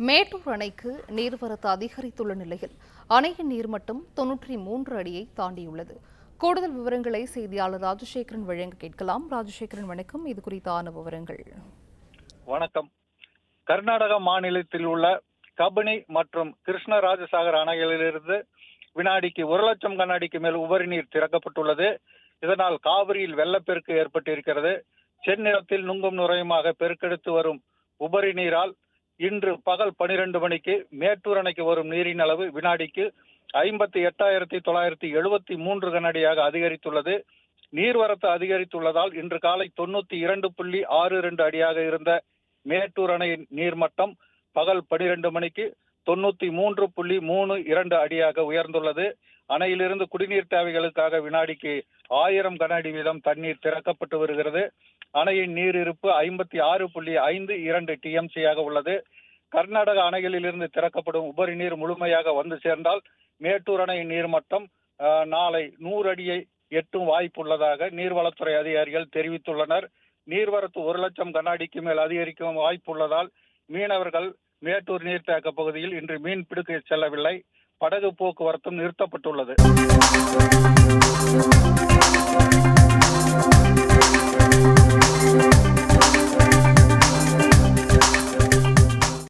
மேட்டூர் அணைக்கு நீர்வரத்து அதிகரித்துள்ள நிலையில் அணையின் நீர்மட்டம் 93 அடியை தாண்டியுள்ளது. கூடுதல் விவரங்களை செய்தியாளர் ராஜசேகரன் வழங்க கேட்கலாம். ராஜசேகரன், வணக்கம். இது குறித்தான விவரங்கள். வணக்கம். கர்நாடக மாநிலத்தில் உள்ள கபினி மற்றும் கிருஷ்ணராஜசாகர் அணைகளிலிருந்து வினாடிக்கு 1 லட்சம் கன அடிக்கு மேல் உபரி நீர் திறக்கப்பட்டுள்ளது. இதனால் காவிரியில் வெள்ளப்பெருக்கு ஏற்பட்டிருக்கிறது. செந்நிலத்தில் நுங்கும் நுரையுமாக பெருக்கெடுத்து வரும் உபரி நீரால் இன்று பகல் 12 மணிக்கு மேட்டூர் அணைக்கு வரும் நீரின் அளவு வினாடிக்கு 58,973 கன அடியாக அதிகரித்துள்ளது. நீர்வரத்து அதிகரித்துள்ளதால் இன்று காலை 92.62 அடியாக இருந்த மேட்டூர் அணையின் நீர்மட்டம் பகல் 12 மணிக்கு 93.32 அடியாக உயர்ந்துள்ளது. அணையிலிருந்து குடிநீர் தேவைகளுக்காக வினாடிக்கு 1000 கன அடி வீதம் தண்ணீர் திறக்கப்பட்டு வருகிறது. அணையின் நீர் இருப்பு 56.52 TMC உள்ளது. கர்நாடக அணைகளிலிருந்து திறக்கப்படும் உபரி நீர் முழுமையாக வந்து சேர்ந்தால் மேட்டூர் அணையின் நீர்மட்டம் நாளை 100 அடியை எட்டும் வாய்ப்புள்ளதாக நீர்வளத்துறை அதிகாரிகள் தெரிவித்துள்ளனர். நீர்வரத்து 1 லட்சம் கன அடிக்கு மேல் அதிகரிக்கும் வாய்ப்புள்ளதால் மீனவர்கள் மேட்டூர் நீர்த்தேக்க பகுதியில் இன்று மீன் பிடிக்க செல்லவில்லை. படகு போக்குவரத்தும் நிறுத்தப்பட்டுள்ளது.